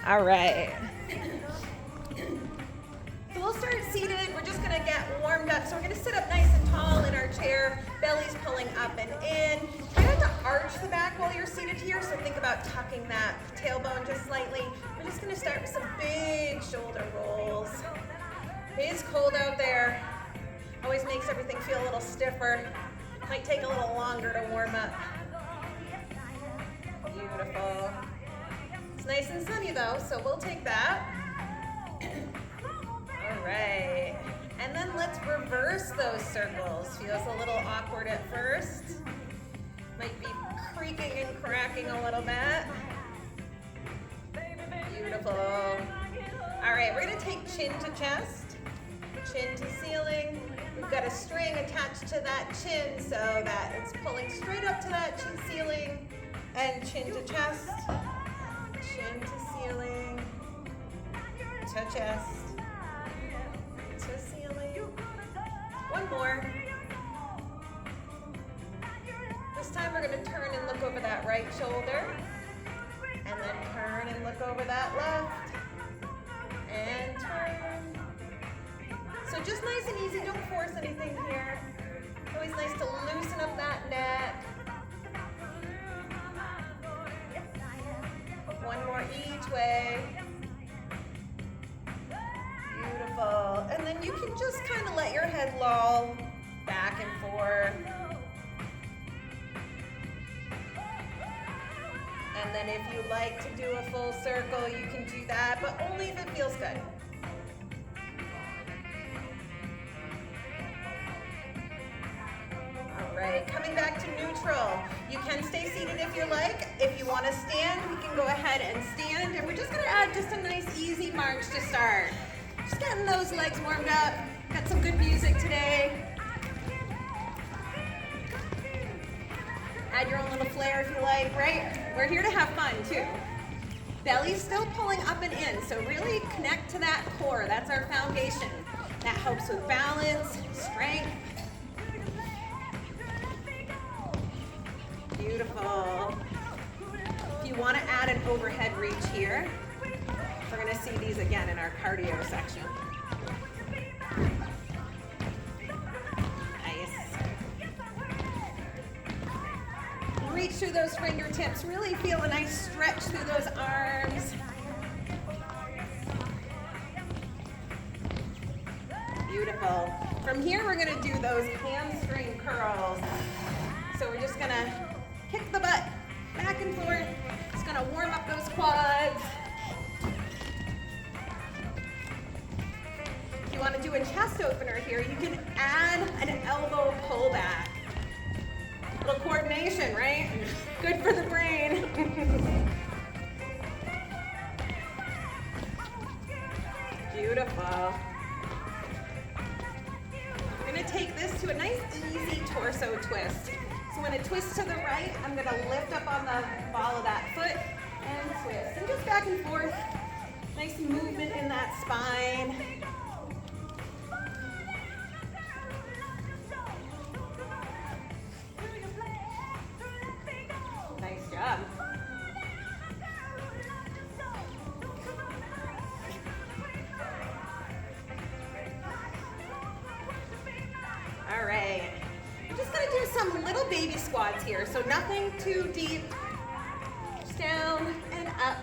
All right. So we'll start seated. We're just gonna get warmed up. So we're gonna sit up nice and tall in our chair, belly's pulling up and in. Try not to arch the back while you're seated here, so think about tucking that tailbone just slightly. We're just gonna start with some big shoulder rolls. It is cold out there. Always makes everything feel a little stiffer. Might take a little longer to warm up. Beautiful. It's nice and sunny though, so we'll take that. All right. And then let's reverse those circles. Feels a little awkward at first. Might be creaking and cracking a little bit. Beautiful. All right, we're gonna take chin to chest, chin to ceiling. We've got a string attached to that chin so that it's pulling straight up to that chin ceiling, and chin to chest, chin to ceiling, to chest, to ceiling. One more. This time we're going to turn and look over that right shoulder, and then turn and look over that left, and turn. So just nice and easy, don't force anything here. Always nice to loosen up that neck. One more each way. Beautiful. And then you can just kind of let your head loll back and forth. And then if you like to do a full circle, you can do that, but only if it feels good. All right, coming back to neutral. You can stay seated if you like. If you want to stand, we can go ahead and stand. And we're just going to add just a nice easy march to start. Just getting those legs warmed up. Got some good music today. Add your own little flair if you like, right? We're here to have fun too. Belly's still pulling up and in, so really connect to that core. That's our foundation. That helps with balance, strength. Beautiful. If you want to add an overhead reach here, we're going to see these again in our cardio section. Reach through those fingertips, really feel a nice stretch through those arms. Beautiful. From here, we're gonna do those hamstring curls. So we're just gonna kick the butt back and forth. It's gonna warm up those quads. If you wanna do a chest opener here, you can add an elbow pullback. Little coordination, right? Good for the brain. Beautiful. We're gonna take this to a nice easy torso twist. So when it twists to the right, I'm gonna lift up on the ball of that foot and twist. And just back and forth. Nice movement in that spine. All right, I'm just gonna do some little baby squats here, so nothing too deep. Just down and up.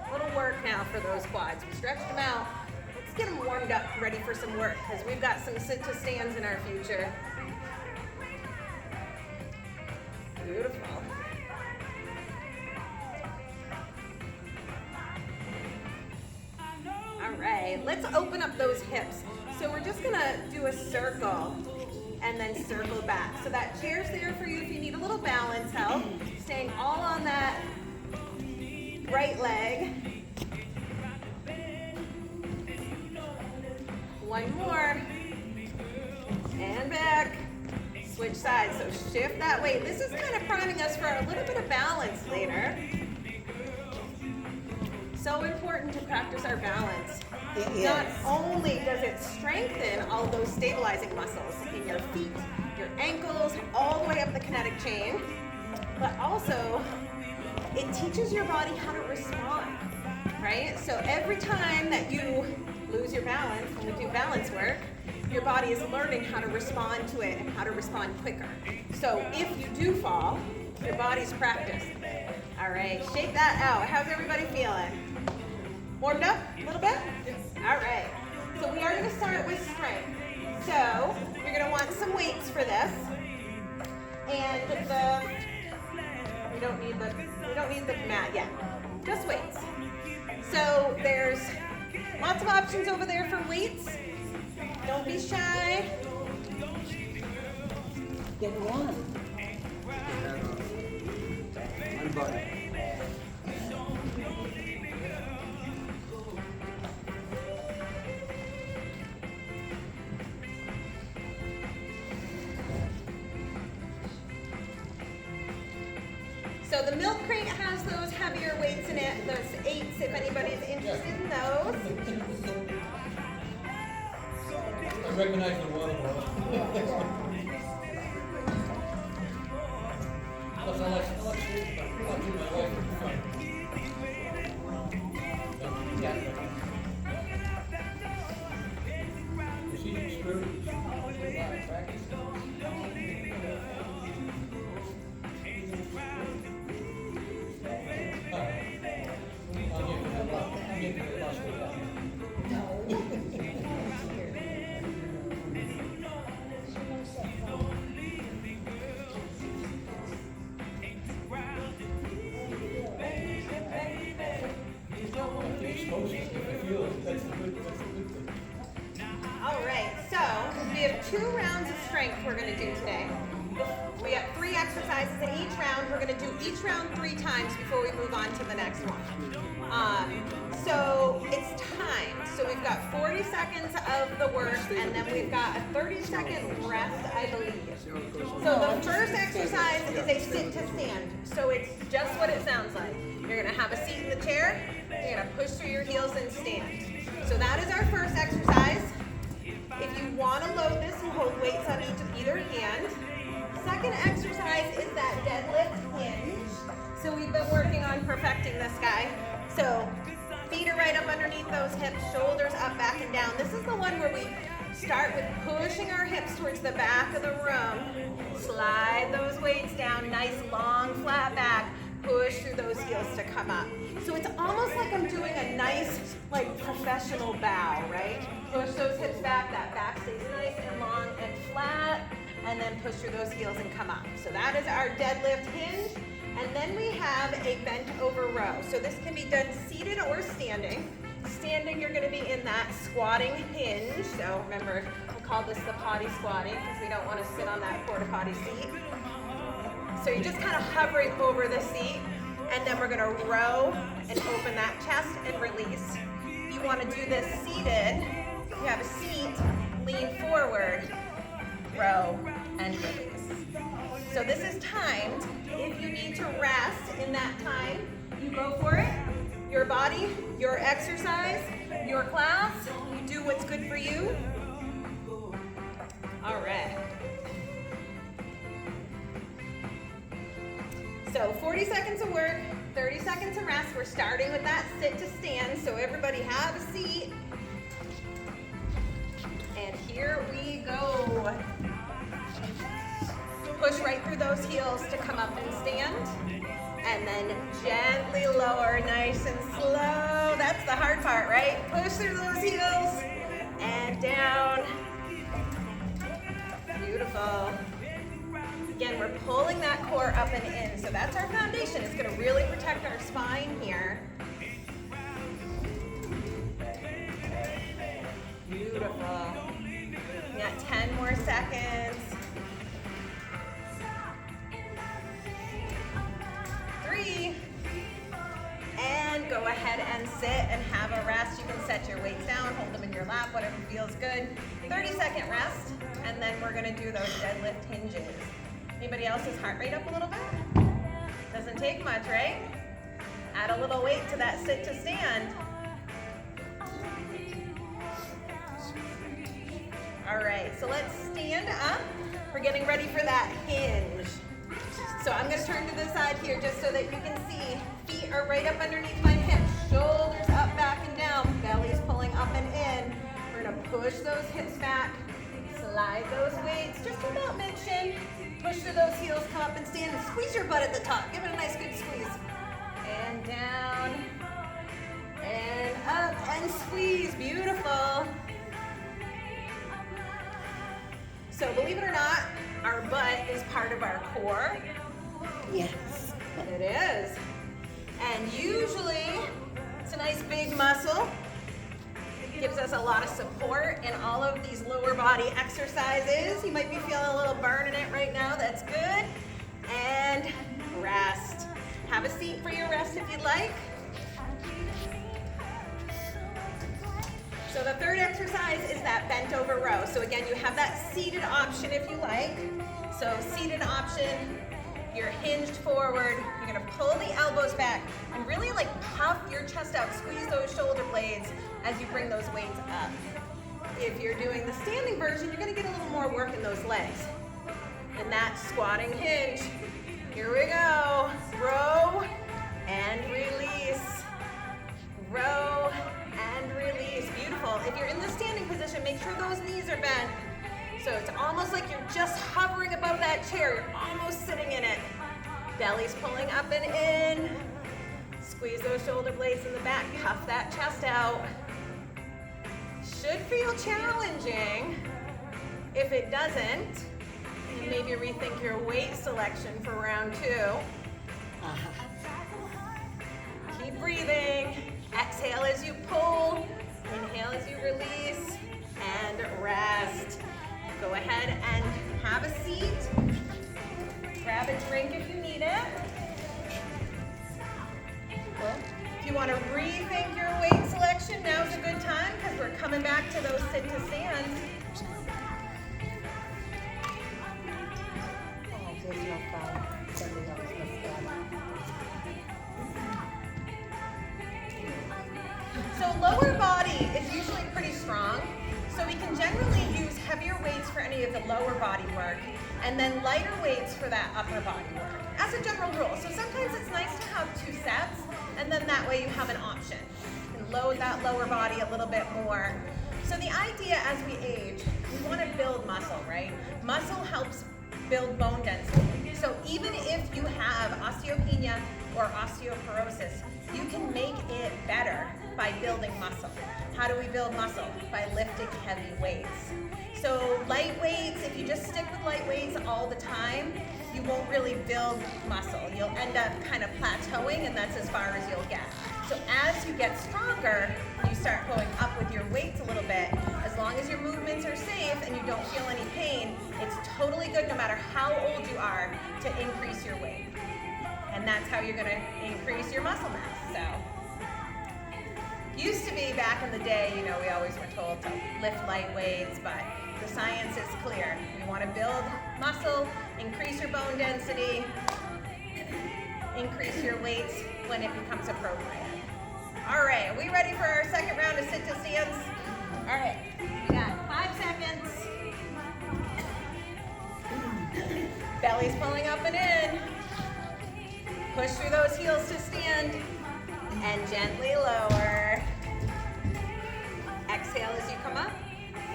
A little work now for those quads. We stretched them out. Let's get them warmed up, ready for some work, because we've got some sit to stands in our future. Beautiful. All right, let's open up those hips. So we're just gonna do a circle and then circle back. So that chair's there for you if you need a little balance help. Staying all on that right leg. One more. And back. Switch sides, so shift that weight. This is kind of priming us for a little bit of balance later. So important to practice our balance. Not only does it strengthen all those stabilizing muscles in your feet, your ankles, all the way up the kinetic chain, but also it teaches your body how to respond, right? So every time that you lose your balance, when we do balance work, your body is learning how to respond to it and how to respond quicker. So if you do fall, your body's practicing. All right, shake that out. How's everybody feeling? Warmed up a little bit? All right. So we are going to start with strength. So you're going to want some weights for this. And we don't need the mat yet. Just weights. So there's lots of options over there for weights. Don't be shy. Get one. Unbutton. So the milk crate has those heavier weights in it, those 8s if anybody's interested in those. I recognize the water bottle. Plus, I like watching my wife in front. Is she screwed? Practice. All right, so we have 2 rounds of strength we're going to do today. We have 3 exercises in each round. We're going to do each round 3 times before we move on to the next one. So it's time. So we've got 40 seconds of the work, and then we've got a 30-second rest, I believe. So the first exercise is a sit to stand. So it's just what it sounds like. You're going to have a seat in the chair. You're going to push through your heels and stand. So that is our first exercise. If you want to load this, you hold weights on either hand. Second exercise is that deadlift hinge. So we've been working on perfecting this guy. So feet are right up underneath those hips, shoulders up, back, and down. This is the one where we start with pushing our hips towards the back of the room. Slide those weights down, nice long flat back. Push through those heels to come up. So it's almost like I'm doing a nice, like, professional bow, right? Push those hips back, that back stays nice and long and flat, and then push through those heels and come up. So that is our deadlift hinge. And then we have a bent over row. So this can be done seated or standing. Standing, you're gonna be in that squatting hinge. So remember, we call this the potty squatting because we don't wanna sit on that porta potty seat. So you're just kind of hovering over the seat, and then we're gonna row and open that chest and release. You wanna do this seated. You have a seat, lean forward, row, and release. So this is timed. If you need to rest in that time, you go for it. Your body, your exercise, your class, you do what's good for you. All right. So 40 seconds of work, 30 seconds of rest. We're starting with that sit to stand. So everybody have a seat. And here we go. Push right through those heels to come up and stand. And then gently lower, nice and slow. That's the hard part, right? Push through those heels and down. Beautiful. Again, we're pulling that core up and in. So that's our foundation. It's gonna really protect our spine here. Beautiful. We got 10 more seconds. 3. And go ahead and sit and have a rest. You can set your weights down, hold them in your lap, whatever feels good. 30-second rest, and then we're gonna do those deadlift hinges. Anybody else's heart rate up a little bit? Doesn't take much, right? Add a little weight to that sit to stand. All right, so let's stand up. We're getting ready for that hinge. So I'm gonna turn to the side here just so that you can see. Feet are right up underneath my hips, shoulders up, back, and down, belly's pulling up and in. We're gonna push those hips back, slide those weights just about mid-shin. Push through those heels, come up and stand, and squeeze your butt at the top. Give it a nice good squeeze. And down, and up, and squeeze, beautiful. So believe it or not, our butt is part of our core. Yes. It is. And usually, it's a nice big muscle. Gives us a lot of support in all of these lower body exercises. You might be feeling a little burn in it right now. That's good. And rest. Have a seat for your rest if you'd like. So the third exercise is that bent over row. So again, you have that seated option if you like. So seated option, you're hinged forward. You're gonna pull the elbows back and really like puff your chest out. Squeeze those shoulder blades as you bring those weights up. If you're doing the standing version, you're gonna get a little more work in those legs. And that squatting hinge. Here we go. Row and release. Row and release. Beautiful. If you're in the standing position, make sure those knees are bent. So it's almost like you're just hovering above that chair. You're almost sitting in it. Belly's pulling up and in. Squeeze those shoulder blades in the back. Puff that chest out. Should feel challenging. If it doesn't, maybe rethink your weight selection for round 2. Keep breathing. Exhale as you pull. Inhale as you release. And rest. Go ahead and have a seat. Grab a drink if you need it. If you want to rethink your weight selection, now's a good time because we're coming back to those sit to stands. There's no problem. Somebody else must grab it. So lower body is usually pretty strong. So we can generally use heavier weights for any of the lower body work and then lighter weights for that upper body work as a general rule. So sometimes it's nice to have 2 sets and then that way you have an option. You can load that lower body a little bit more. So the idea as we age, we want to build muscle, right? Muscle helps build bone density. So even if you have osteopenia or osteoporosis, you can make it better by building muscle. How do we build muscle? By lifting heavy weights. So light weights, if you just stick with light weights all the time, you won't really build muscle. You'll end up kind of plateauing and that's as far as you'll get. So as you get stronger, you start going up with your weights a little bit. As long as your movements are safe and you don't feel any pain, it's totally good no matter how old you are to increase your weight. And that's how you're gonna increase your muscle mass. So, used to be back in the day, you know, we always were told to lift light weights, but the science is clear. You wanna build muscle, increase your bone density, increase your weights when it becomes appropriate. All right, are we ready for our second round of sit to stands? All right, we got 5 seconds. Belly's pulling up and in. Push through those heels to stand and gently lower. Exhale as you come up.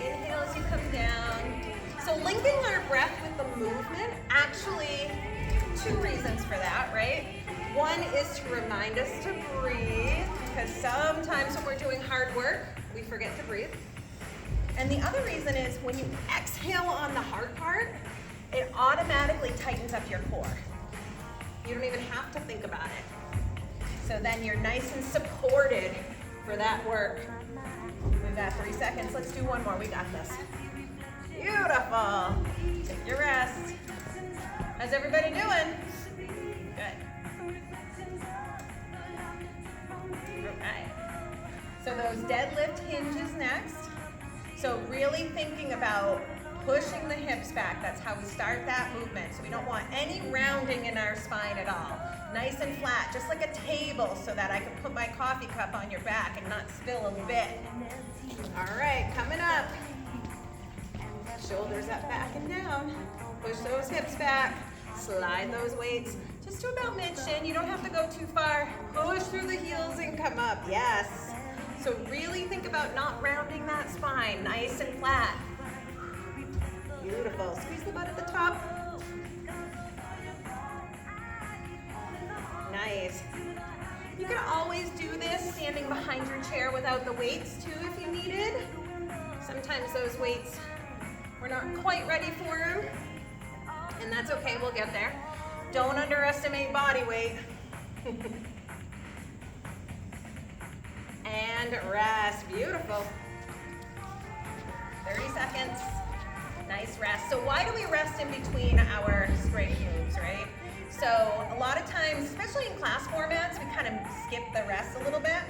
Inhale as you come down. So linking our breath with the movement, actually 2 reasons for that, right? One is to remind us to breathe, because sometimes when we're doing hard work, we forget to breathe. And the other reason is when you exhale on the hard part, it automatically tightens up your core. You don't even have to think about it. So then you're nice and supported for that work. We've got 3 seconds. Let's do one more. We got this. Beautiful. Take your rest. How's everybody doing? Good. Okay. So those deadlift hinges next. So really thinking about pushing the hips back. That's how we start that movement. So we don't want any rounding in our spine at all. Nice and flat, just like a table, so that I can put my coffee cup on your back and not spill a bit. All right, coming up. Shoulders up, back, and down. Push those hips back. Slide those weights just to about mid-shin. You don't have to go too far. Push through the heels and come up. Yes. So really think about not rounding that spine. Nice and flat. Beautiful. Squeeze the butt at the top. Nice. You can always do this standing behind your chair without the weights too if you needed. Sometimes those weights, we're not quite ready for them. And that's okay, we'll get there. Don't underestimate body weight. And rest, beautiful. 30 seconds, nice rest. So why do we rest in between our strength moves, right? So a lot of times, especially in class formats, we kind of skip the rest a little bit.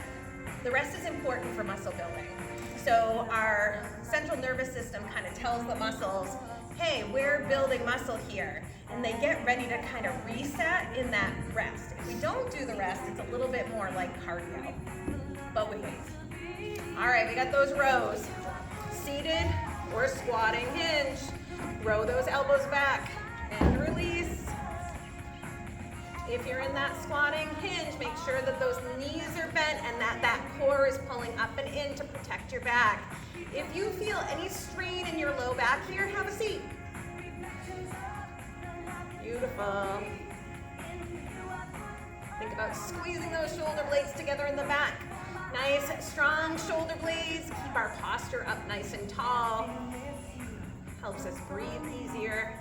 The rest is important for muscle building. So our central nervous system kind of tells the muscles, hey, we're building muscle here. And they get ready to kind of reset in that rest. If we don't do the rest, it's a little bit more like cardio, but with weights. All right, we got those rows. Seated or squatting hinge. Row those elbows back and release. If you're in that squatting hinge, make sure that those knees are bent and that core is pulling up and in to protect your back. If you feel any strain in your low back here, have a seat. Beautiful. Think about squeezing those shoulder blades together in the back. Nice, strong shoulder blades. Keep our posture up nice and tall. Helps us breathe easier.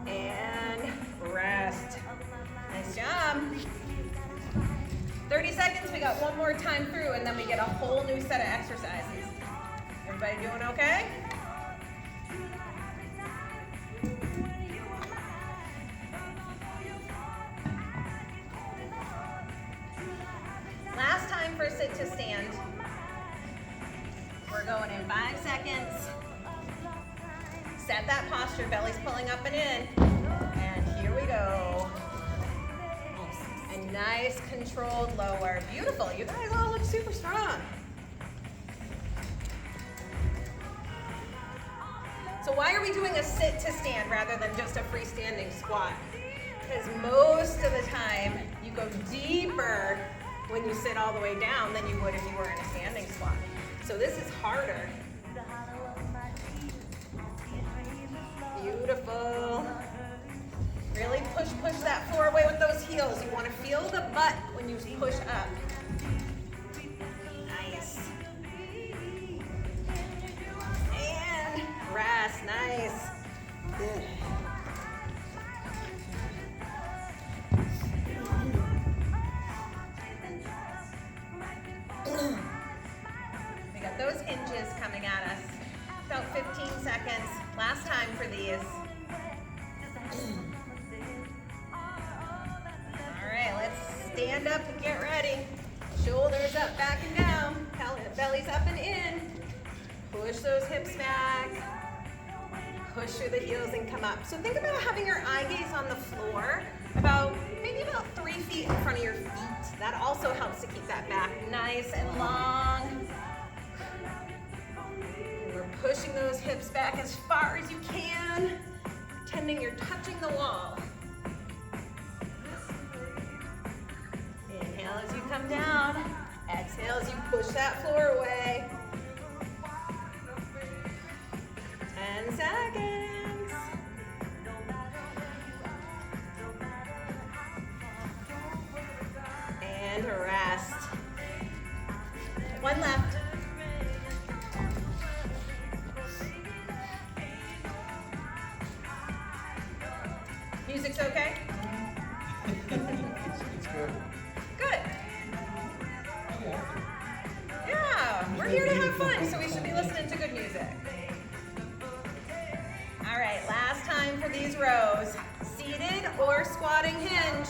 And rest. Nice job. 30 seconds, we got one more time through, and then we get a whole new set of exercises. Everybody doing okay? Last time for sit to stand. We're going in 5 seconds. Set that posture, belly's pulling up and in. And here we go. A nice controlled lower. Beautiful, you guys all look super strong. So why are we doing a sit to stand rather than just a freestanding squat? Because most of the time, you go deeper when you sit all the way down than you would if you were in a standing squat. So this is harder. Beautiful. Really push that floor away with those heels. You want to feel the butt when you push up. Nice. And rest, nice. Good. We got those hinges coming at us. About 15 seconds. Last time for these. All right, let's stand up and get ready. Shoulders up, back and down. Belly's up and in. Push those hips back. Push through the heels and come up. So think about having your eye gaze on the floor, maybe about 3 feet in front of your feet. That also helps to keep that back nice and long. Pushing those hips back as far as you can, pretending you're touching the wall. Inhale as you come down. Exhale as you push that floor away. 10 seconds. And rest. One left. Music's okay? It's good. Good. Yeah, we're here to have fun, so we should be listening to good music. All right, last time for these rows. Seated or squatting hinge.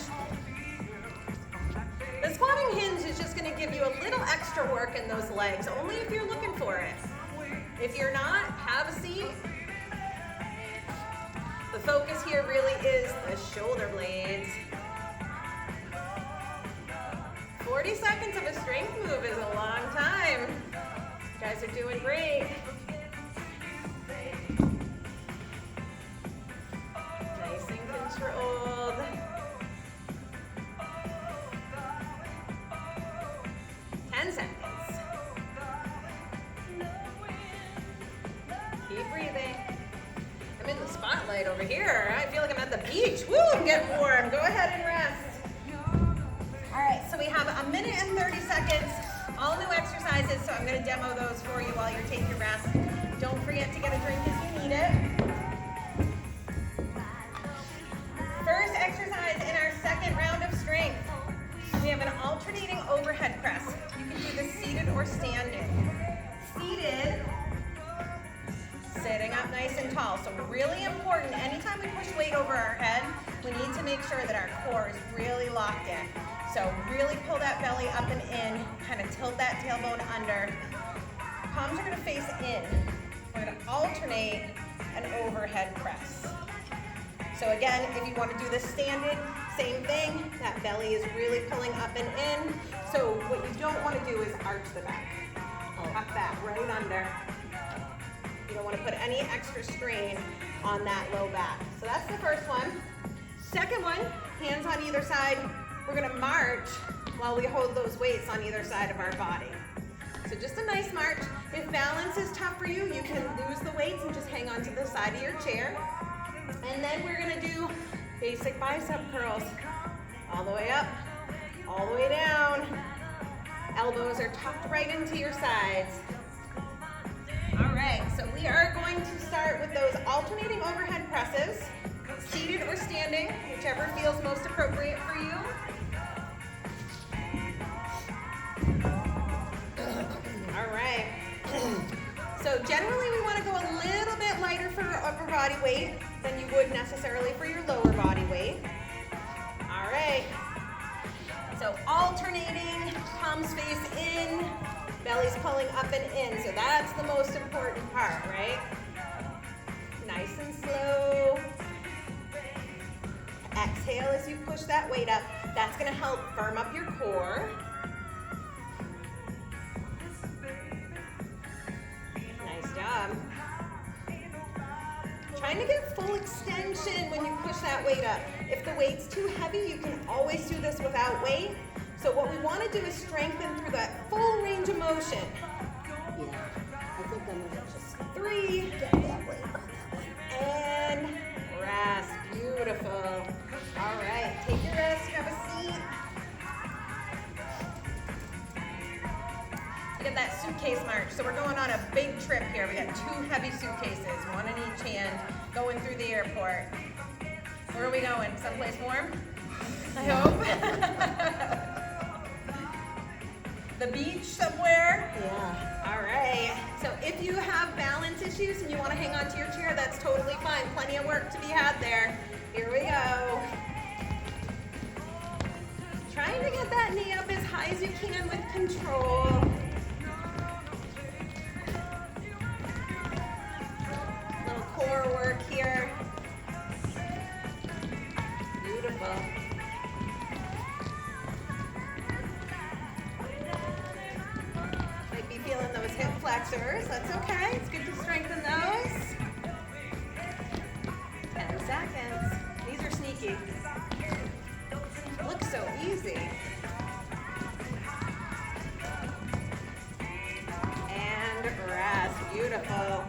The squatting hinge is just going to give you a little extra work in those legs, only if you're looking for it. If you're not, have a seat. The focus here really is the shoulder blades. 40 seconds of a strength move is a long time. You guys are doing great. here. I feel like I'm at the beach. Woo, I'm getting warm. Go ahead and rest. All right, so we have 1 minute and 30 seconds, all new exercises, so I'm gonna demo those for you while you're taking your rest. Don't forget to get a drink if you need it. First exercise in our second round of strength. We have an alternating overhead press. You can do this seated or standing. Seated, sitting up nice and tall. So really important, anytime we push weight over our head, we need to make sure that our core is really locked in. So really pull that belly up and in, kind of tilt that tailbone under. Palms are gonna face in. We're gonna alternate an overhead press. So again, if you wanna do this standing, same thing, that belly is really pulling up and in. So what you don't wanna do is arch the back. Tuck that right under. You don't wanna put any extra strain on that low back. So that's the first one. Second one, hands on either side. We're gonna march while we hold those weights on either side of our body. So just a nice march. If balance is tough for you, you can lose the weights and just hang on to the side of your chair. And then we're gonna do basic bicep curls. All the way up, all the way down. Elbows are tucked right into your sides. All right, so we are going to start with those alternating overhead presses, seated or standing, whichever feels most appropriate for you. All right. So generally we want to go a little bit lighter for your upper body weight than you would necessarily for your lower body weight. All right. So alternating, palms face in, belly's pulling up and in. So that's the most important part, right? Nice and slow. Exhale as you push that weight up. That's going to help firm up your core. Nice job. Trying to get full extension when you push that weight up. If the weight's too heavy, you can always do this without weight. So what we want to do is strengthen through that full range of motion. Yeah. I think I'm gonna just 3, get that way. and rest. Beautiful. All right, take your rest, have a seat. We got that suitcase march. So we're going on a big trip here. We got 2 heavy suitcases, one in each hand, going through the airport. Where are we going? Someplace warm? I hope. The beach somewhere? Yeah. All right. So if you have balance issues and you want to hang on to your chair, that's totally fine. Plenty of work to be had there. Here we go. Trying to get that knee up as high as you can with control. Little core work here. Beautiful. Might be feeling those hip flexors. That's okay. It's good to strengthen those. 10 seconds. These are sneaky. Looks so easy. And rest. Beautiful.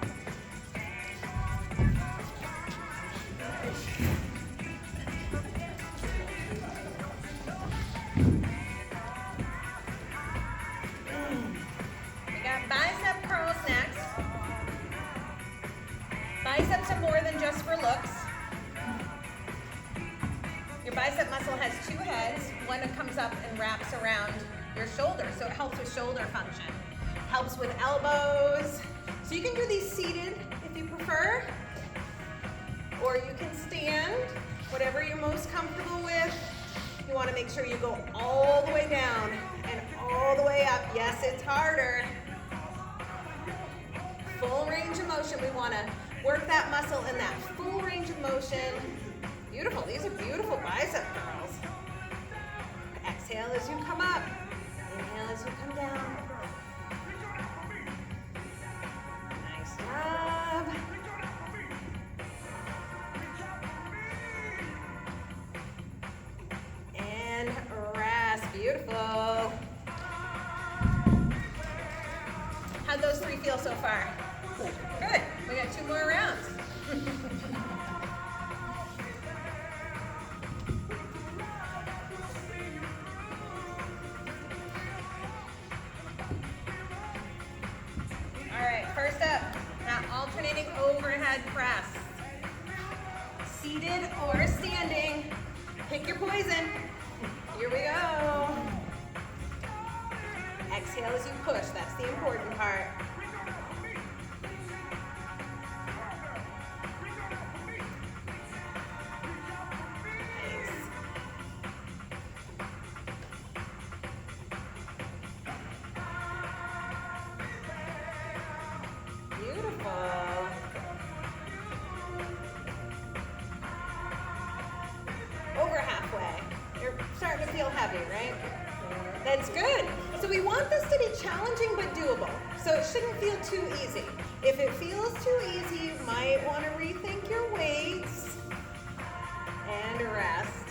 We got bicep curls next. Biceps are more than just for looks. Your bicep muscle has 2 heads. One that comes up and wraps around your shoulder, so it helps with shoulder function. Helps with elbows. So you can do these seated if you prefer, or you can stand, whatever you're most comfortable with. You want to make sure you go all the way down and all the way up. Yes, it's harder. Full range of motion. We want to work that muscle in that full range of motion. Beautiful. These are beautiful bicep curls. Exhale as you come up. Inhale as you come down. Nice job. And rest. Beautiful. How'd those 3 feel so far? Good. Good. We got 2 more rounds. overhead press. Seated or standing. Pick your poison. Here we go. Exhale as you push. That's the important part. Nice. Beautiful. Over halfway. You're starting to feel heavy, right? That's good. So we want this to be challenging but doable. So it shouldn't feel too easy. If it feels too easy, you might want to rethink your weights and rest.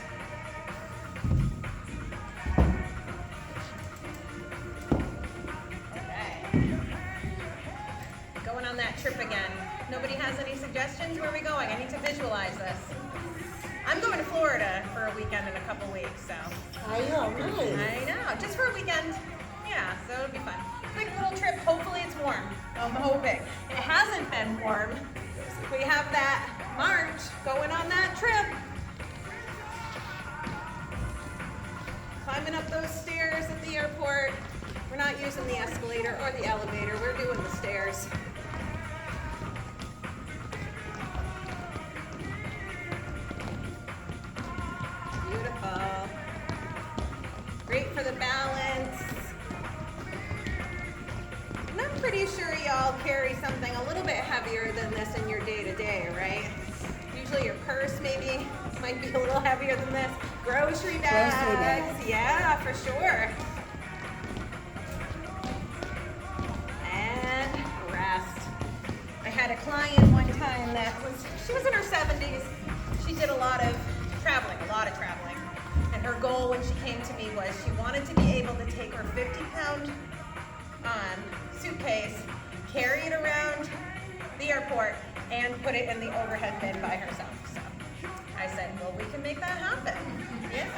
Okay. Going on that trip again. Nobody has any suggestions? Where are we going? I need to visualize this. I'm going to Florida for a weekend in a couple weeks, so. I know, nice. I know, just for a weekend. Yeah, so it'll be fun. Quick little trip, hopefully it's warm. I'm hoping. It hasn't been warm. We have that March going on that trip. Climbing up those stairs at the airport. We're not using the escalator or the elevator, we're doing the stairs. Beautiful. Great for the balance. And I'm pretty sure y'all carry something a little bit heavier than this in your day-to-day, right? Usually your purse maybe might be a little heavier than this. Grocery bags. Yeah, for sure. And rest. I had a client one time she was in her 70s. She did a lot of traveling. And her goal when she came to me was she wanted to be able to take her 50-pound suitcase, carry it around the airport, and put it in the overhead bin by herself. So I said, well, we can make that happen. Yeah.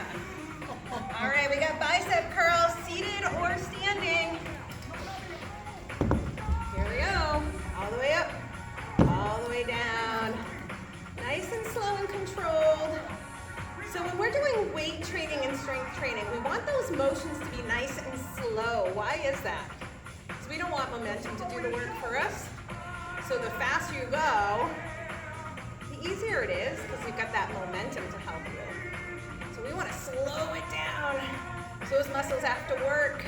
All right, we got bicep curls, seated or standing. Here we go. All the way up, all the way down. Nice and slow and controlled. So when we're doing weight training and strength training, we want those motions to be nice and slow. Why is that? Because we don't want momentum to do the work for us. So the faster you go, the easier it is because you've got that momentum to help you. So we want to slow it down so those muscles have to work.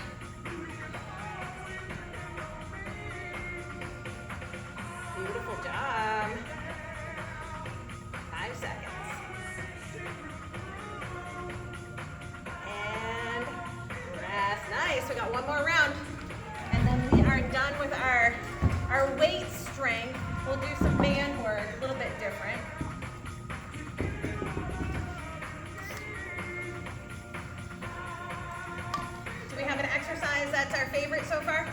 Beautiful job. 5 seconds. And rest. Nice. We got one more round. And then we are done with our weight strength. We'll do some band work, a little bit different. Do we have an exercise that's our favorite so far?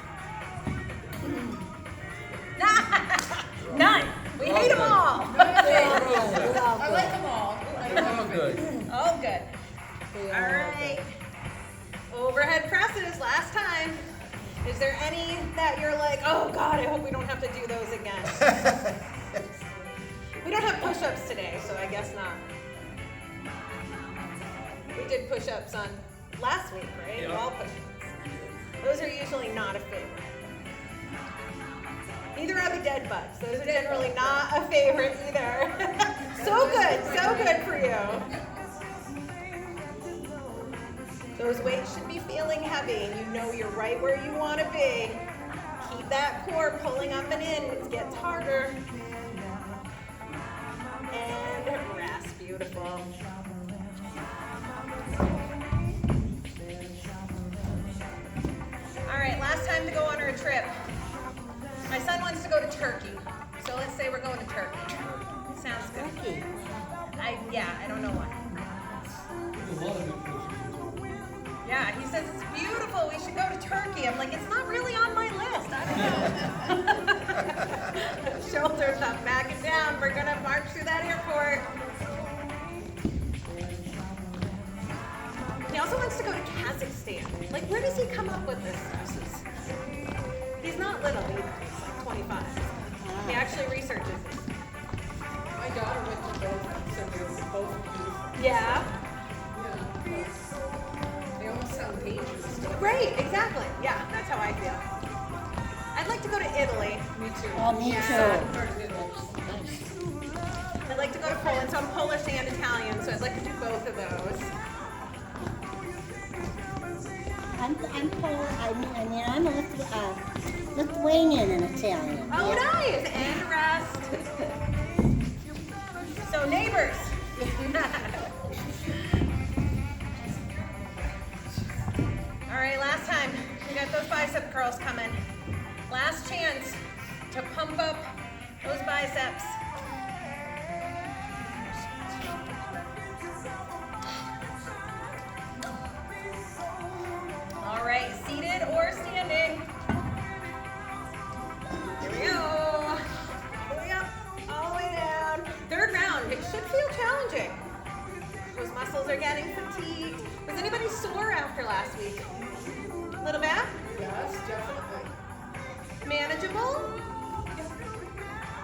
None. We hate them all. I like them all. All good. All good. All right. Overhead presses, last time. Is there any that you're like, oh God, I hope we don't have to do those again? We don't have push-ups today, so I guess not. We did push-ups on last week, right? Yeah. Wall push-ups. Those are usually not a favorite. Neither are the dead bugs. Those are generally not a favorite either. So good for you. Those weights should be feeling heavy and you know you're right where you want to be. Keep that core pulling up and in. It gets harder. And rest. Beautiful. All right, last time to go on our trip. My son wants to go to Turkey. So let's say we're going to Turkey. Sounds good. Turkey. I don't know why. There's a lot of good places in Turkey. Yeah, he says it's beautiful. We should go to Turkey. I'm like, it's not really on my list. I don't know. Shoulders up, back and down. We're gonna march through that airport. He also wants to go to Kazakhstan. Like, where does he come up with this stuff? He's not little either. He's like 25. He actually researches this. Yeah. They almost sound dangerous. Right, exactly. Yeah, that's how I feel. I'd like to go to Italy. Me too. Oh, me Yeah. too. Part of it. I'd like to go to Poland, so I'm Polish and Italian, so I'd like to do both of those. I'm Polish. I mean, I'm a Lithuanian and Italian. Oh, yeah. nice! And rest. So, neighbors. All right, last time. We got those bicep curls coming. Last chance to pump up those biceps. All right, seated or standing. Here we go. All the way up, all the way down. Third round. It should feel challenging. Those muscles are getting fatigued. Was anybody sore after last week? Little bit? Yes, definitely. Manageable?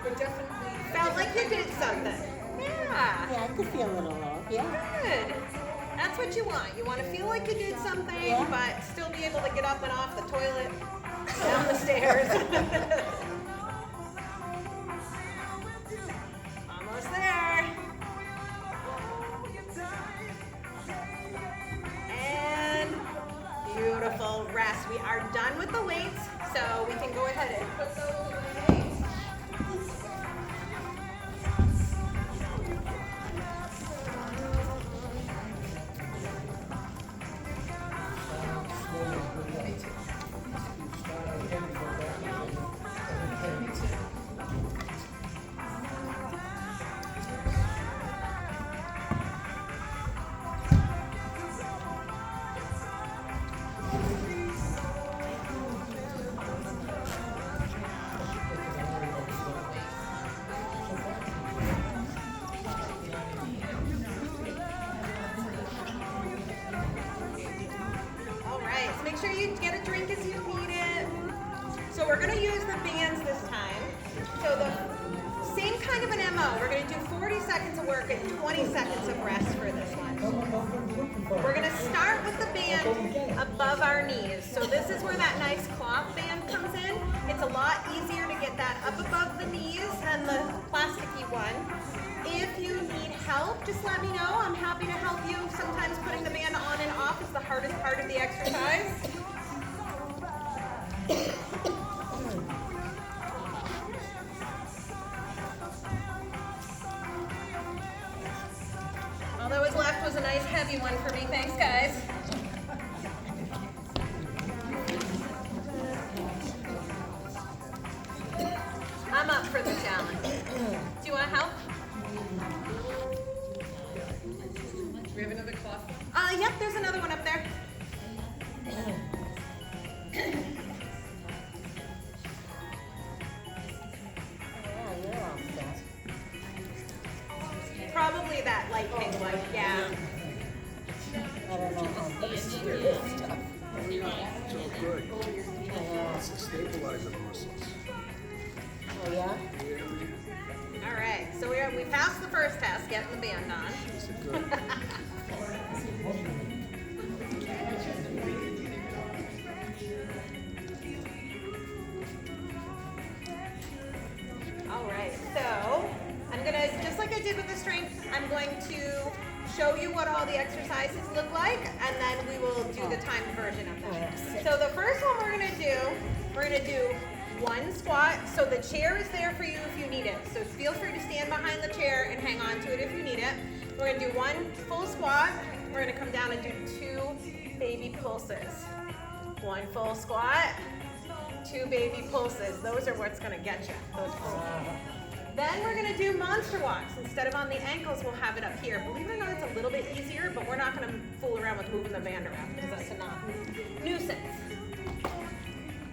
But definitely. Felt like you did something. Yeah. Yeah, I could feel a little low. Yeah. Good. That's what you want. You want to feel like you did something, Yeah. but still be able to get up and off the toilet, down the stairs. Almost there. And beautiful rest. We are done with the weights, so we can go ahead and put those away. All right, so make sure you get a drink as you need it. So we're gonna use the bands this time. So the same kind of an MO. We're gonna do 40 seconds of work and 20 seconds of rest for this one. We're gonna start with the band above our knees. So this is where that nice cloth band comes in. It's a lot easier to get that up above the knees than the plasticky one. If you need help, just let me know. I'm happy to help you. Sometimes putting the band on and off is the hardest part of the exercise. All that was left was a nice heavy one for me. Thanks, guys. I'm up for the challenge. Do you want help? Do we have another cloth? Yep, there's another one up there. Yeah, you're all set. Probably that light pink one, yeah. I don't know how this stuff. So good. It's to stabilize the muscles. Oh, yeah? All right, so we passed the first test, getting the band on. Is it good? All right, so I'm gonna, just like I did with the strength, I'm going to show you what all the exercises look like, and then we will do the timed version of them. So the first one we're gonna do one squat. So the chair is there for you if you need it. So feel free to stand behind the chair and hang on to it if you need it. We're gonna do one full squat. We're gonna come down and do 2 baby pulses. One full squat, 2 baby pulses. Those are what's gonna get you, those pulses. Then we're gonna do monster walks. Instead of on the ankles, we'll have it up here. Believe it or not, it's a little bit easier, but we're not gonna fool around with moving the band around because that's a nuisance.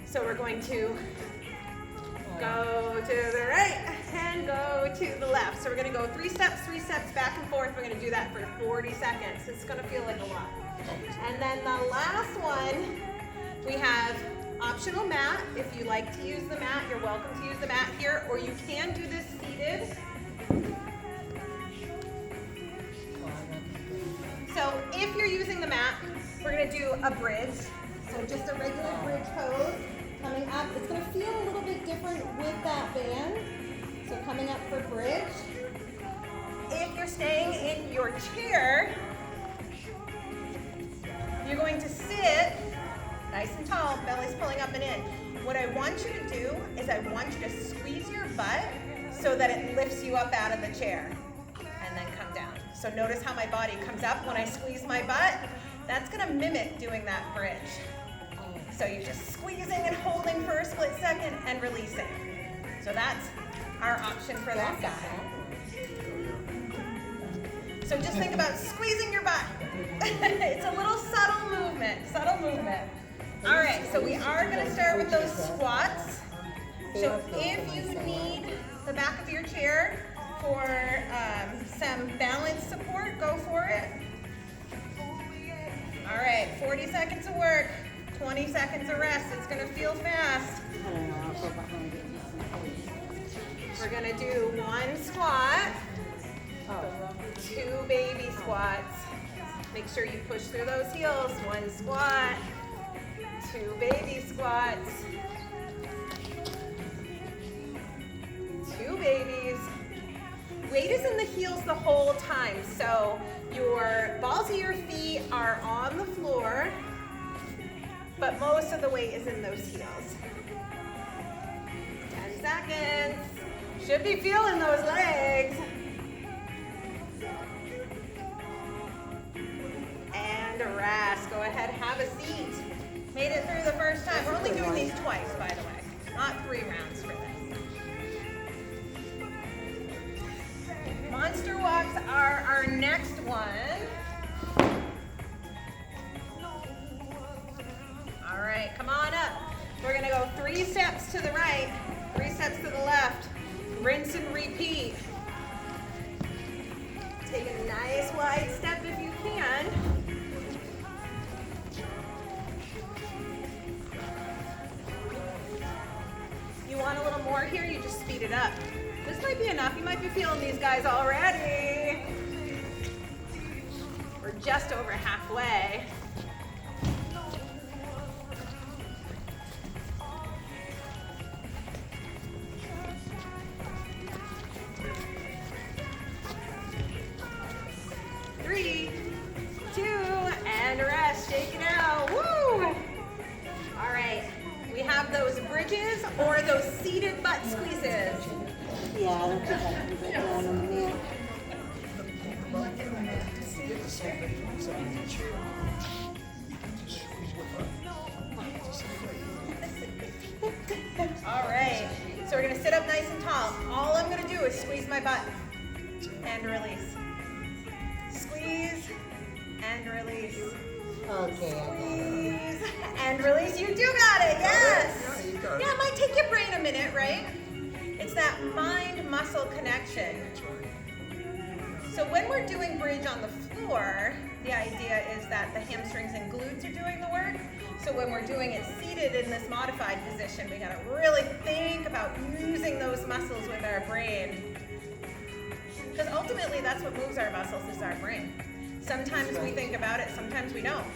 So we're going to go to the right and go to the left. So we're gonna go 3 steps back and forth. We're gonna do that for 40 seconds. It's gonna feel like a lot. And then the last one, we have optional mat. If you like to use the mat, you're welcome to use the mat here, or you can do this seated. So if you're using the mat, we're gonna do a bridge. So just a regular bridge pose, coming up. It's gonna feel a little bit different with that band. So coming up for bridge. If you're staying in your chair, you're going to sit nice and tall, belly's pulling up and in. What I want you to do is I want you to squeeze your butt so that it lifts you up out of the chair and then come down. So notice how my body comes up when I squeeze my butt. That's gonna mimic doing that bridge. So you're just squeezing and holding for a split second and releasing. So that's our option for that guy. So just think about squeezing your butt. It's a little subtle movement, All right, so we are gonna start with those squats. So if you need the back of your chair for some balance support, go for it. All right, 40 seconds of work, 20 seconds of rest. It's gonna feel fast. We're gonna do one squat, 2 baby squats. Make sure you push through those heels. 1 squat, 2 baby squats, 2 babies. Weight is in the heels the whole time, so your balls of your feet are on the floor, but most of the weight is in those heels. 10 seconds. Should be feeling those legs. And rest. Go ahead, have a seat. Made it through the first time. We're only doing these twice, by the way, not 3 rounds for this. Monster walks are our next one. All right, come on up. We're gonna go 3 steps to the right, 3 steps to the left. Rinse and repeat. Take a nice wide step if you can. You want a little more here, you just speed it up. This might be enough. You might be feeling these guys already. We're just over halfway. Three, 2, and rest. Shake it out. Woo! All right. We have those bridges or those seated butt squeezes. Yeah, I don't think I can get down on the mat. All right. So we're going to sit up nice and tall. All I'm going to do is squeeze my butt and release. Squeeze and release. Okay, I got it. Squeeze and release. You do got it. Yes. Yeah, you got it. Yeah, it might take your brain a minute, right? It's that mind-muscle connection. So when we're doing bridge on the floor, the idea is that the hamstrings and glutes are doing the work. So when we're doing it seated in this modified position, we gotta really think about using those muscles with our brain. Because ultimately that's what moves our muscles is our brain. Sometimes we think about it, sometimes we don't.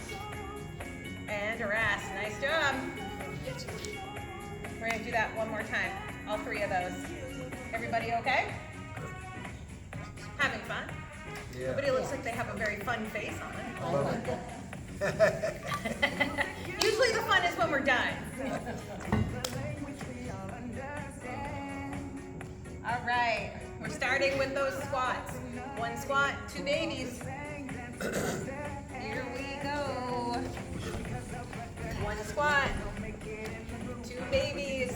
And rest, nice job. We're gonna do that one more time. All 3 of those. Everybody okay? Having fun? Yeah. Everybody looks like they have a very fun face on. I like it. Usually the fun is when we're done. All right, we're starting with those squats. 1 squat, 2 babies. Here we go. 1 squat, 2 babies.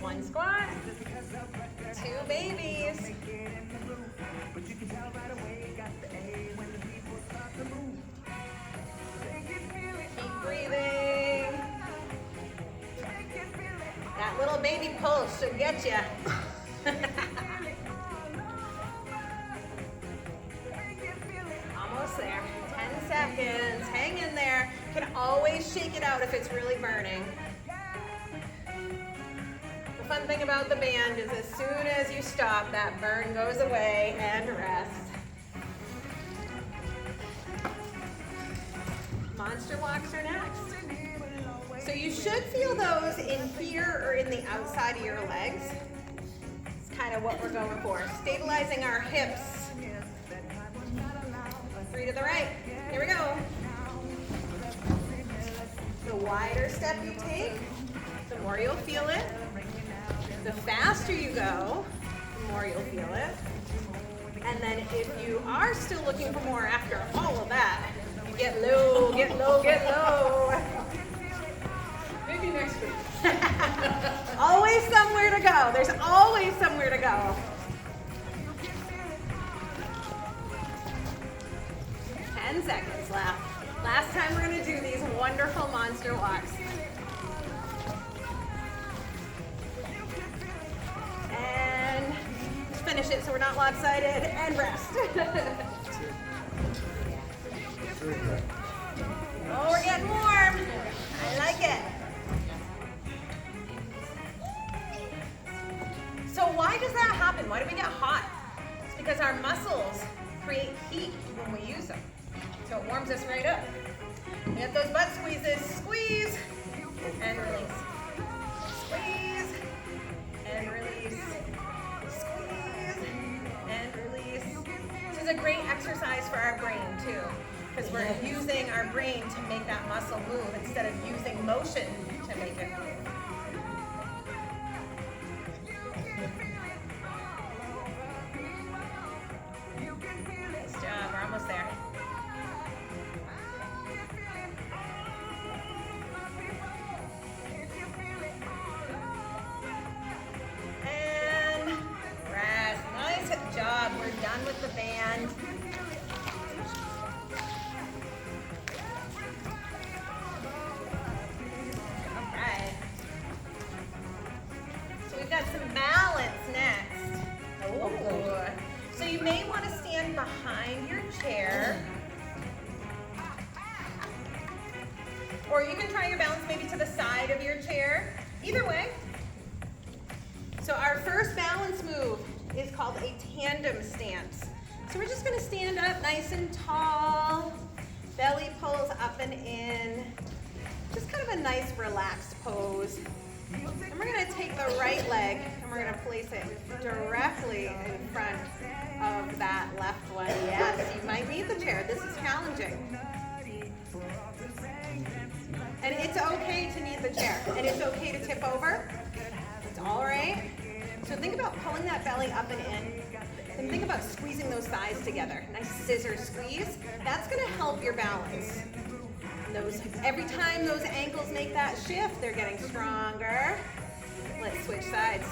1 squat, 2 babies. Keep breathing. That little baby pulse should get you. Almost there. 10 seconds. Hang in there. You can always shake it out if it's really burning. The fun thing about the band is as soon as you stop, that burn goes away and rest. Monster walks are next. So you should feel those in here or in the outside of your legs. It's kind of what we're going for. Stabilizing our hips. 3 to the right. Here we go. The wider step you take, the more you'll feel it. The faster you go, the more you'll feel it. And then if you are still looking for more after all of that, get low, get low, get low. Maybe next week. Always somewhere to go. There's always somewhere to go. 10 seconds left. Last time we're gonna do these wonderful monster walks. And finish it so we're not lopsided and rest. Oh, we're getting warm. I like it. So why does that happen? Why do we get hot? It's because our muscles create heat when we use them. So it warms us right up. We get those butt squeezes. Squeeze and release. Squeeze and release. Squeeze and release. This is a great exercise for our brain too, because we're using our brain to make that muscle move instead of using motion to make it move. Nice job, we're almost there. And rest. Nice job. We're done with the band. Okay. So we've got some balance next. Oh. So you may want to stand behind your chair. Or you can try your balance maybe to the side of your chair. Either way. So our first balance move is called a tandem stance. So we're just gonna stand up nice and tall. Belly pulls up and in. Just kind of a nice relaxed pose. And we're gonna take the right leg and we're gonna place it directly in front of that left one. Yes, you might need the chair. This is challenging. And it's okay to need the chair. And it's okay to tip over. It's all right. So think about pulling that belly up and in. And think about squeezing those thighs together. Nice scissor squeeze. That's gonna help your balance. Every time those ankles make that shift, they're getting stronger. Let's switch sides.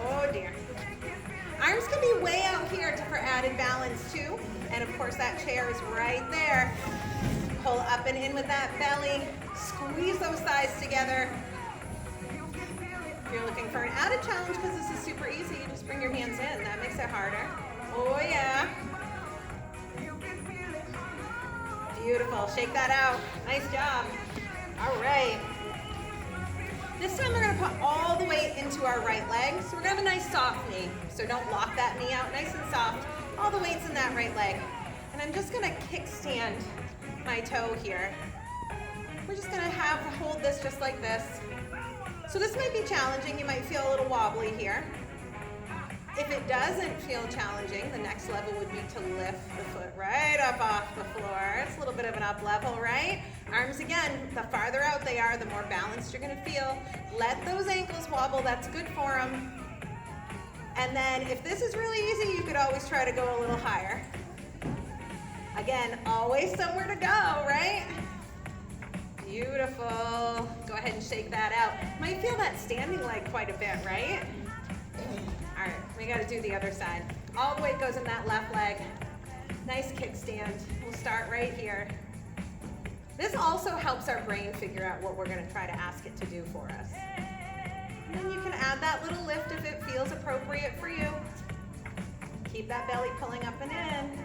Oh dear. Arms can be way out here for added balance too. And of course that chair is right there. Pull up and in with that belly. Squeeze those thighs together. If you're looking for an added challenge, because this is super easy, you just bring your hands in. That makes it harder. Oh yeah. Beautiful. Shake that out. Nice job. All right. This time we're going to put all the weight into our right leg. So we're going to have a nice soft knee. So don't lock that knee out. Nice and soft. All the weight's in that right leg. And I'm just going to kickstand my toe here. We're just going to hold this just like this. So this might be challenging. You might feel a little wobbly here. If it doesn't feel challenging, the next level would be to lift the foot right up off the floor. It's a little bit of an up level, right? Arms again, the farther out they are, the more balanced you're gonna feel. Let those ankles wobble, that's good for them. And then if this is really easy, you could always try to go a little higher. Again, always somewhere to go, right? Beautiful. Go ahead and shake that out. Might feel that standing leg quite a bit, right? All right, we got to do the other side. All the weight goes in that left leg. Nice kickstand. We'll start right here. This also helps our brain figure out what we're going to try to ask it to do for us. And then you can add that little lift if it feels appropriate for you. Keep that belly pulling up and in.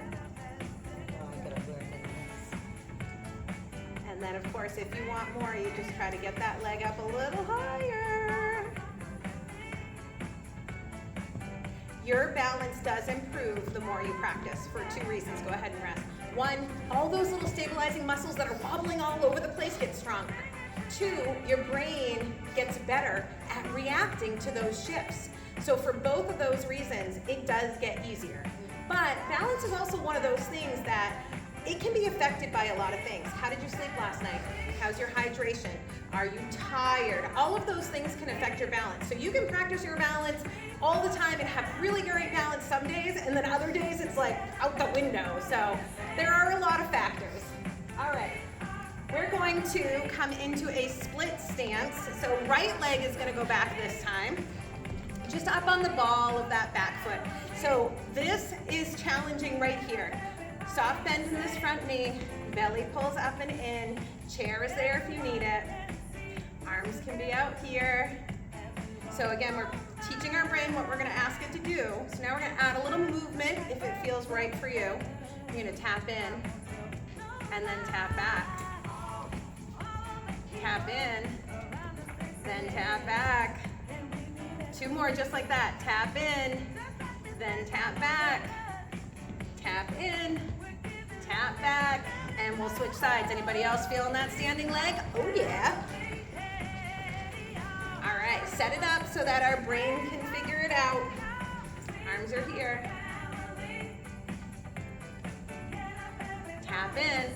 And then, of course, if you want more, you just try to get that leg up a little higher. Your balance does improve the more you practice for 2 reasons. Go ahead and rest. 1, all the those little stabilizing muscles that are wobbling all over the place get stronger. 2, your brain gets better at reacting to those shifts. So for both of those reasons, it does get easier. But balance is also one of those things that it can be affected by a lot of things. How did you sleep last night? How's your hydration? Are you tired? All of those things can affect your balance. So you can practice your balance all the time and have really great balance some days, and then other days it's like out the window. So there are a lot of factors. All right, we're going to come into a split stance. So right leg is gonna go back this time, just up on the ball of that back foot. So this is challenging right here. Soft bend in this front knee, belly pulls up and in, chair is there if you need it. Arms can be out here. So again, we're teaching our brain what we're gonna ask it to do. So now we're gonna add a little movement if it feels right for you. You're gonna tap in and then tap back. Tap in, then tap back. 2 more just like that. Tap in, then tap back. Tap in, tap back, and we'll switch sides. Anybody else feeling that standing leg? Oh yeah. All right, set it up so that our brain can figure it out. Arms are here. Tap in,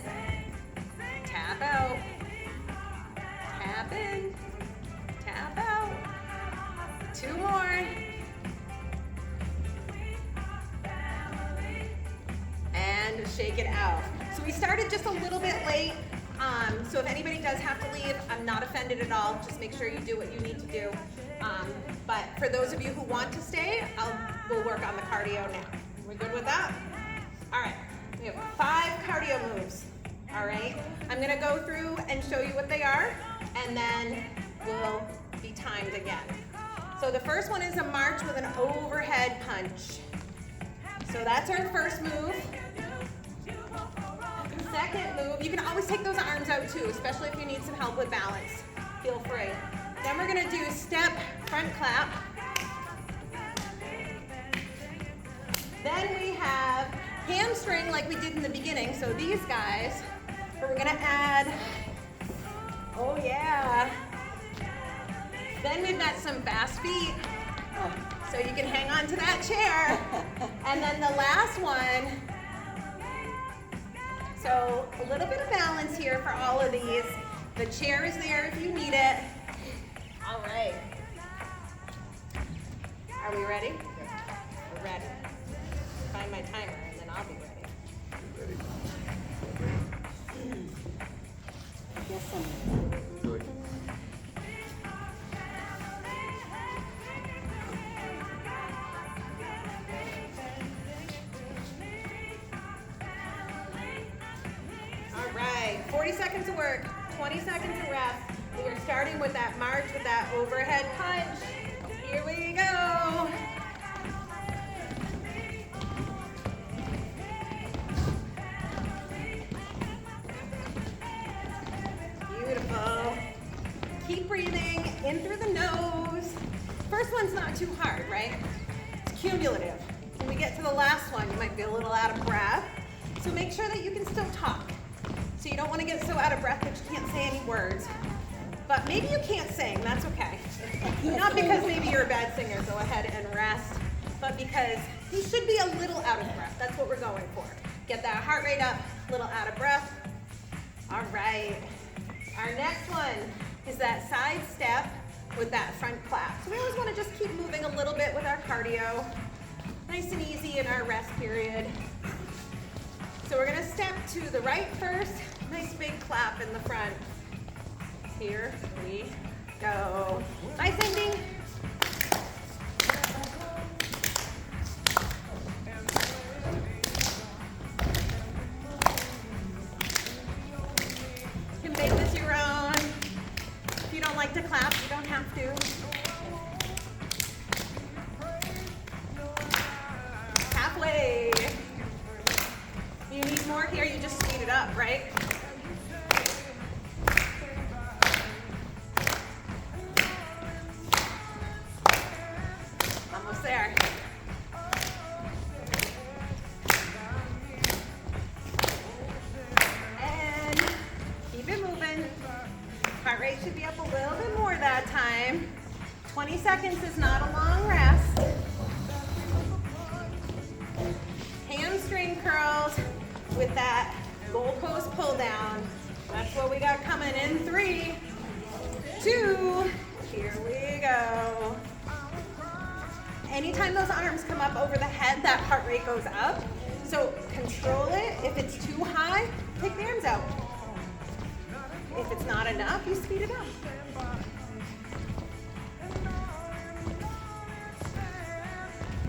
tap out, tap in, tap out. 2 more. And shake it out. So we started just a little bit late. So if anybody does have to leave, I'm not offended at all. Just make sure you do what you need to do. But for those of you who want to stay, we'll work on the cardio now. We good with that? All right, we have 5 cardio moves. All right, I'm gonna go through and show you what they are, and then we'll be timed again. So the first one is a march with an overhead punch. So that's our first move. Second move, you can always take those arms out too, especially if you need some help with balance. Feel free. Then we're gonna do step, front clap. Then we have hamstring like we did in the beginning. So these guys, but we're gonna add, oh yeah. Then we've got some fast feet. So you can hang on to that chair. And then the last one, so a little bit of balance here for all of these. The chair is there if you need it. All right. Are we ready? We're ready. Find my timer and then I'll be ready. Yes, I'm ready. Good. All right, 40 seconds of work, 20 seconds of rest. We are starting with that march with that overhead punch. Here we go. Beautiful. Keep breathing in through the nose. First one's not too hard, right? It's cumulative. When we get to the last one, you might be a little out of breath. So make sure that you can still talk. So you don't want to get so out of breath that you can't say any words. But maybe you can't sing, that's okay. Not because maybe you're a bad singer, go ahead and rest, but because you should be a little out of breath. That's what we're going for. Get that heart rate up, a little out of breath. All right. Our next one is that side step with that front clap. So we always want to just keep moving a little bit with our cardio. Nice and easy in our rest period. So we're gonna step to the right first. Nice big clap in the front. Here we go. Nice ending. You can make this your own. If you don't like to clap, you don't have to. Halfway. You need more here, you just speed it up, right? Almost there. Heart rate should be up a little bit more that time. 20 seconds is not a long rest. Hamstring curls with that goalpost pull down. That's what we got coming in 3, 2, here we go. Anytime those arms come up over the head, that heart rate goes up. So control it. If it's too high, take the arms out. If it's not enough, you speed it up.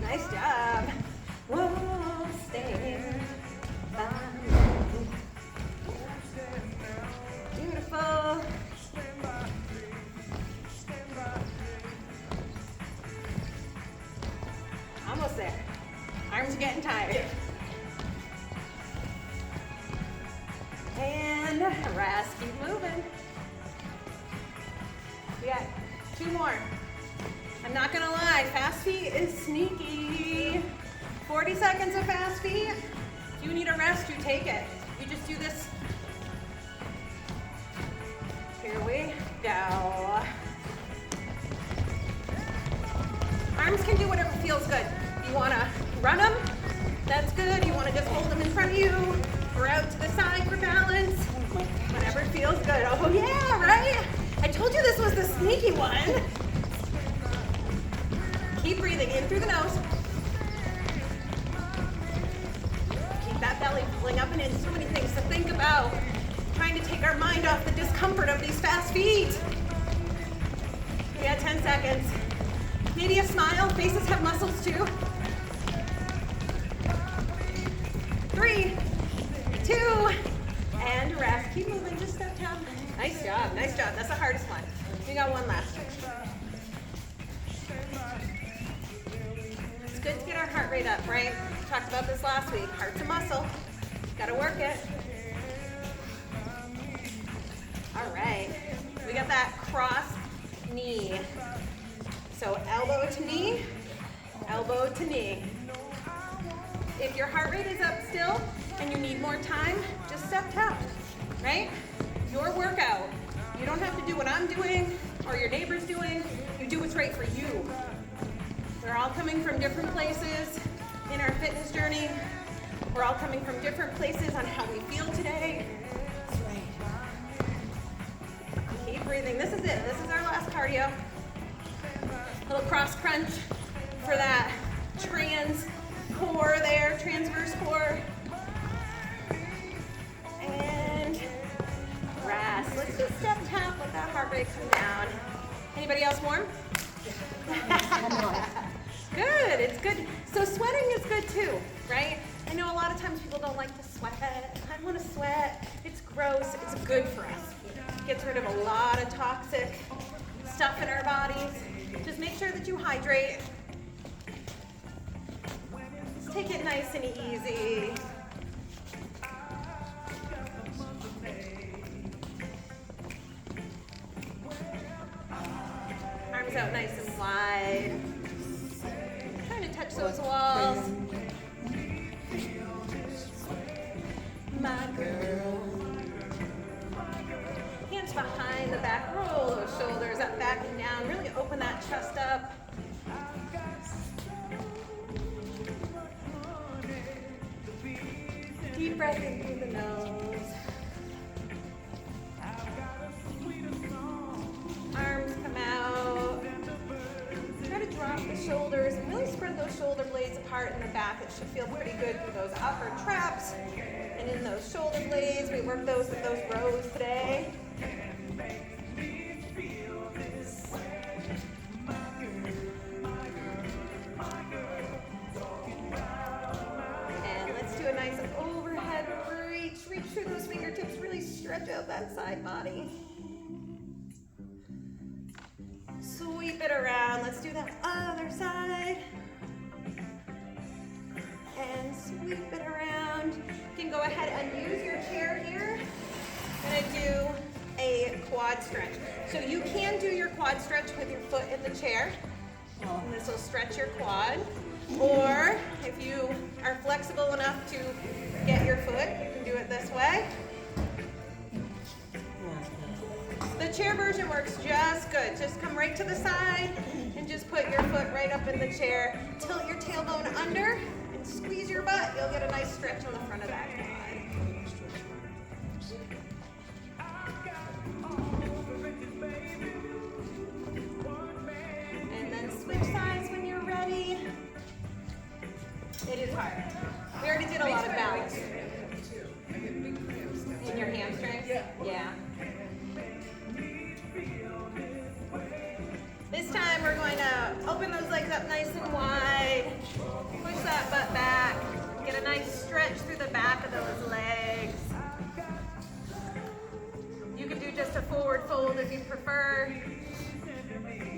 Nice job. Whoa, stand by me. Beautiful. Almost there. Arms are getting tired. And rest, keep moving. We got 2 more. I'm not gonna lie, fast feet is sneaky. 40 seconds of fast feet. If you need a rest, you take it. You just do this. Here we go. Arms can do whatever feels good. You wanna run them? That's good. You wanna just hold them in front of you or out to the side for balance. Whatever feels good. Oh yeah, right? I told you this was the sneaky one. Keep breathing in through the nose. Keep that belly pulling up and in. So many things to think about. Trying to take our mind off the discomfort of these fast feet. We got 10 seconds. Maybe a smile. Faces have muscles too. 3, 2, and rest. Keep moving. Just step down. Nice job. Nice job. That's the hardest one. We got one last. It's good to get our heart rate up, right? We talked about this last week. Heart's a muscle. Gotta work it. All right. We got that cross knee. So elbow to knee, elbow to knee. If your heart rate is up still and you need more time, just step down, right? Your workout. You don't have to do what I'm doing or your neighbor's doing. You do what's right for you. We're all coming from different places in our fitness journey. We're all coming from different places on how we feel today. That's right. Keep breathing. This is it. This is our last cardio. Little cross crunch for that trans core there, transverse core. And rest. Let's just step tap, let that heart rate come down. Anybody else warm? Good, it's good. So sweating is good too, right? I know a lot of times people don't like to sweat. I want to sweat. It's gross. It's good for us. It gets rid of a lot of toxic stuff in our bodies. Just make sure that you hydrate. Just take it nice and easy. Arms out nice and wide. Trying to touch those walls. My girl. Hands behind the back. Roll those shoulders up, back and down. Really open that chest up. Deep breath in through the nose. Arms come out. Try to drop the shoulders and really spread those shoulder blades apart in the back. It should feel pretty good through those upper traps and in those shoulder blades. We worked those with those rows today. And let's do a nice overhead reach. Reach through those fingertips. Really stretch out that side body. Sweep it around. Let's do that other side. And sweep it around. You can go ahead and use your chair here. I'm going to do a quad stretch. So you can do your quad stretch with your foot in the chair. And this will stretch your quad. Or if you are flexible enough to get your foot, you can do it this way. The chair version works just good. Just come right to the side and just put your foot right up in the chair. Tilt your tailbone under and squeeze your butt. You'll get a nice stretch on the front of that quad. And then switch sides when you're ready. It is hard. We already did a lot of balance. In your hamstrings? Yeah. This time we're going to open those legs up nice and wide. Push that butt back. Get a nice stretch through the back of those legs. You can do just a forward fold if you prefer.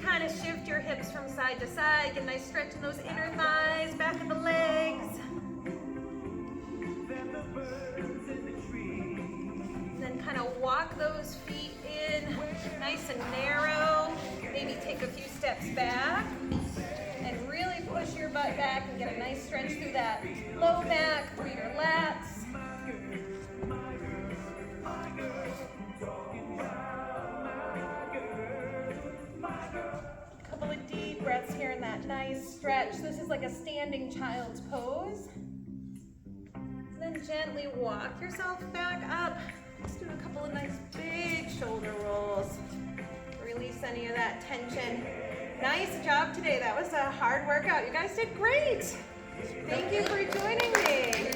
Kind of shift your hips from side to side. Get a nice stretch in those inner thighs, back of the legs. Then kind of walk those feet in nice and narrow. Maybe take a few steps back and really push your butt back and get a nice stretch through that low back, through your lats. Couple of deep breaths here in that nice stretch. This is like a standing child's pose. Then gently walk yourself back up. Let's do a couple of nice big shoulder rolls. Release any of that tension. Nice job today. That was a hard workout. You guys did great. Thank you for joining me.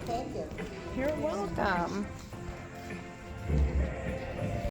Thank you. You're welcome.